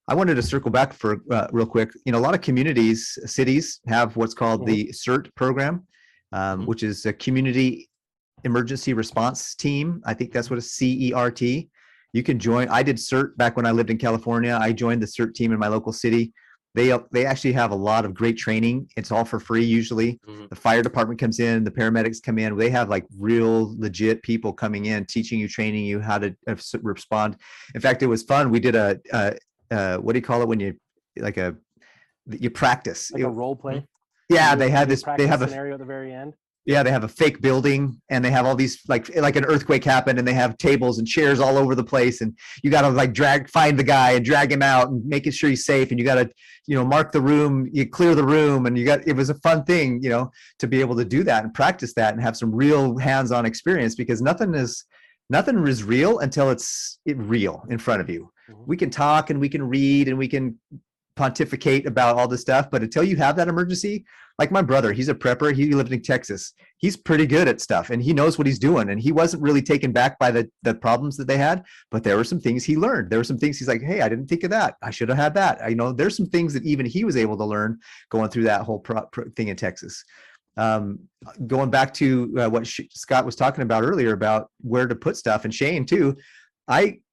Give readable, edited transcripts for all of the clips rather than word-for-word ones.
I wanted to circle back for real quick. You know, a lot of communities, cities have what's called the CERT program, which is a community emergency response team. I think that's what it's CERT. You can join. I did CERT back when I lived in California. I joined the CERT team in my local city. They actually have a lot of great training. It's all for free usually. The fire department comes in, the paramedics come in. They have like real legit people coming in, teaching you, training you how to respond. In fact, it was fun. We did what do you call it when you you practice? Like a role play. Yeah, they have this. They have a scenario at the very end. Yeah, they have a fake building, and they have all these like an earthquake happened, and they have tables and chairs all over the place, and you got to like find the guy and drag him out and making sure he's safe, and you got to mark the room, you clear the room, and it was a fun thing to be able to do that and practice that and have some real hands-on experience, because nothing is real until it's real in front of you. We can talk and we can read and we can pontificate about all this stuff, but until you have that emergency, like my brother, he's a prepper, he lived in Texas, he's pretty good at stuff and he knows what he's doing, and he wasn't really taken back by the problems that they had, but there were some things he learned. There were some things he's like, hey, I didn't think of that, I should have had that. There's some things that even he was able to learn going through that whole thing in Texas. Going back to what Scott was talking about earlier about where to put stuff, and Shane too,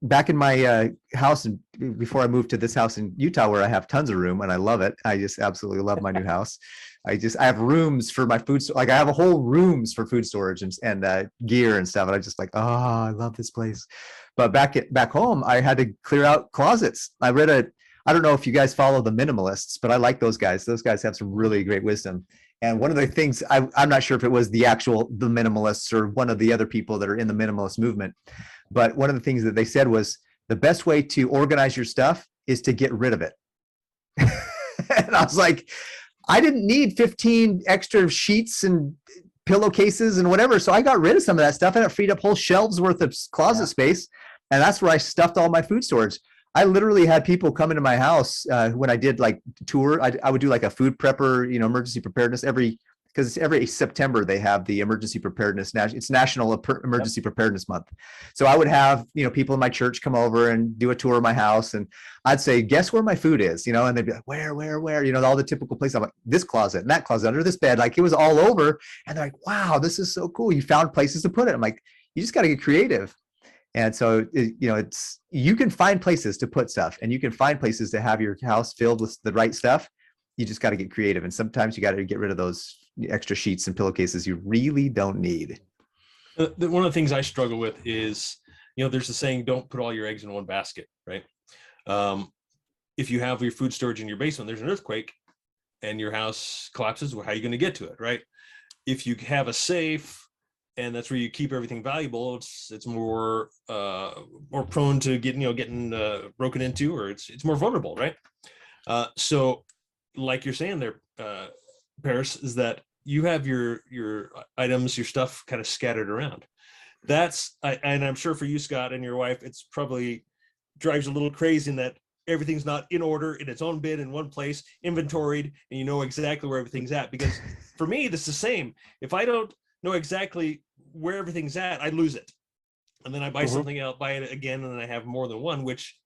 back in my house, and before I moved to this house in Utah where I have tons of room and I love it. I just absolutely love my new house. I have rooms for my food. Like I have a whole rooms for food storage and gear and stuff. And I just like, oh, I love this place. But back home, I had to clear out closets. I don't know if you guys follow the minimalists, but I like those guys. Those guys have some really great wisdom. And one of the things, I'm not sure if it was the minimalists or one of the other people that are in the minimalist movement, but one of the things that they said was the best way to organize your stuff is to get rid of it. And I was like, I didn't need 15 extra sheets and pillowcases and whatever. So I got rid of some of that stuff and it freed up whole shelves worth of closet space. And that's where I stuffed all my food storage. I literally had people come into my house when I did like tour. I would do like a food prepper, emergency preparedness because every September they have the emergency preparedness. It's National Emergency Preparedness Month. So I would have, people in my church come over and do a tour of my house. And I'd say, guess where my food is, and they'd be like, where, all the typical places. I'm like, this closet and that closet under this bed. Like it was all over. And they're like, wow, this is so cool. You found places to put it. I'm like, you just got to get creative. And so, you can find places to put stuff and you can find places to have your house filled with the right stuff. You just got to get creative. And sometimes you got to get rid of those extra sheets and pillowcases you really don't need. One of the things I struggle with is, there's the saying, don't put all your eggs in one basket, right? If you have your food storage in your basement, there's an earthquake and your house collapses, well, how are you going to get to it, right? If you have a safe and that's where you keep everything valuable, it's more prone to getting broken into, or it's more vulnerable, right? So like you're saying there, Paris, is that you have your items, your stuff kind of scattered around. And I'm sure for you, Scott, and your wife, it's probably drives a little crazy in that everything's not in order in its own bin in one place, inventoried, and you know exactly where everything's at. Because for me, it's the same. If I don't know exactly where everything's at, I lose it. And then I buy something else, buy it again, and then I have more than one, which,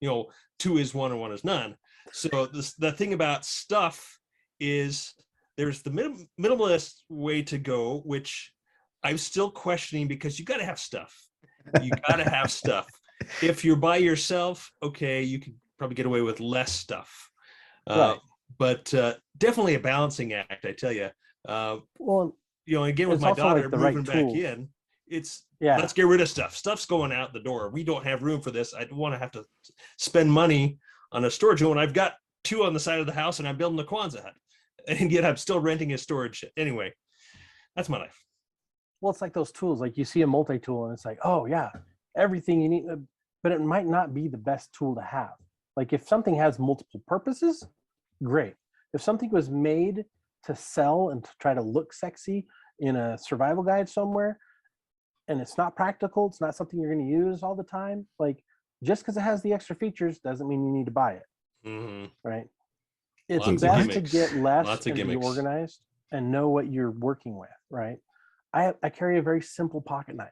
two is one and one is none. So the thing about stuff is there's the minimalist way to go, which I'm still questioning, because you got to have stuff. You got to have stuff. If you're by yourself, okay, you can probably get away with less stuff. Right. But definitely a balancing act, I tell you. Well, again, with my daughter moving back in, let's get rid of stuff. Stuff's going out the door. We don't have room for this. I don't want to have to spend money on a storage room. And I've got 2 on the side of the house, and I'm building a Kwanzaa hut, and yet I'm still renting a storage. Anyway, that's my life. Well, it's like those tools. Like you see a multi-tool, and it's like, oh yeah, everything you need, but it might not be the best tool to have. Like if something has multiple purposes, great. If something was made to sell and to try to look sexy in a survival guide somewhere, and it's not practical, it's not something you're going to use all the time, like just because it has the extra featers doesn't mean you need to buy it. Right? It's best to get less and be organized and know what you're working with, right? I carry a very simple pocket knife.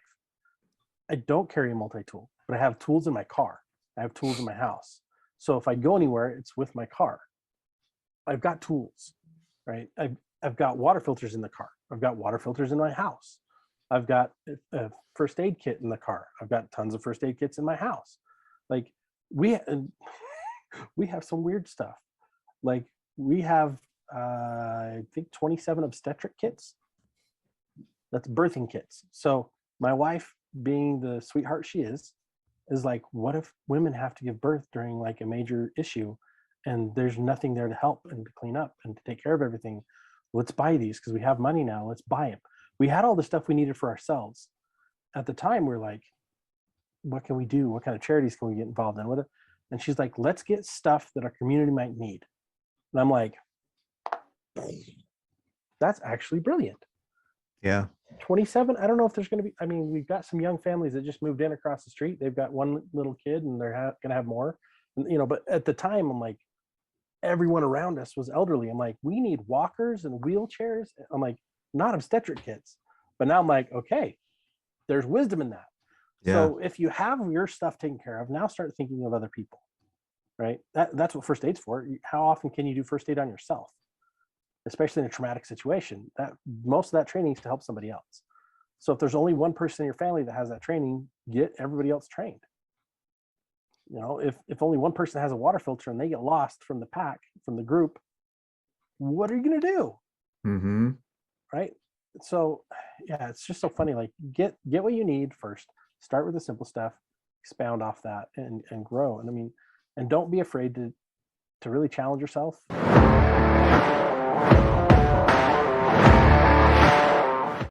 I don't carry a multi-tool, but I have tools in my car. I have tools in my house. So if I go anywhere, it's with my car. I've got tools, right? I've got water filters in the car. I've got water filters in my house. I've got a first aid kit in the car. I've got tons of first aid kits in my house. Like we have some weird stuff. Like we have, I think 27 obstetric kits. That's birthing kits. So my wife, being the sweetheart she is like, what if women have to give birth during like a major issue and there's nothing there to help and to clean up and to take care of everything? Let's buy these because we have money now. Let's buy them. We had all the stuff we needed for ourselves. At the time, we're like, what can we do? What kind of charities can we get involved in? And she's like, let's get stuff that our community might need. And I'm like, that's actually brilliant. Yeah. 27. I don't know if there's going to be, I mean, we've got some young families that just moved in across the street. They've got one little kid and they're going to have more, and, you know, but at the time I'm like, everyone around us was elderly. I'm like, we need walkers and wheelchairs. I'm like, not obstetric kits. But now I'm like, okay, there's wisdom in that. Yeah. So if you have your stuff taken care of, now start thinking of other people, right? That's what first aid's for. How often can you do first aid on yourself? Especially in a traumatic situation, that most of that training is to help somebody else. So if there's only one person in your family that has that training, get everybody else trained. You know, if only one person has a water filter and they get lost from the pack, from the group, what are you going to do? Mm-hmm. Right. So yeah, it's just so funny. Like get what you need first, start with the simple stuff, expound off that and grow. And I mean, and don't be afraid to really challenge yourself.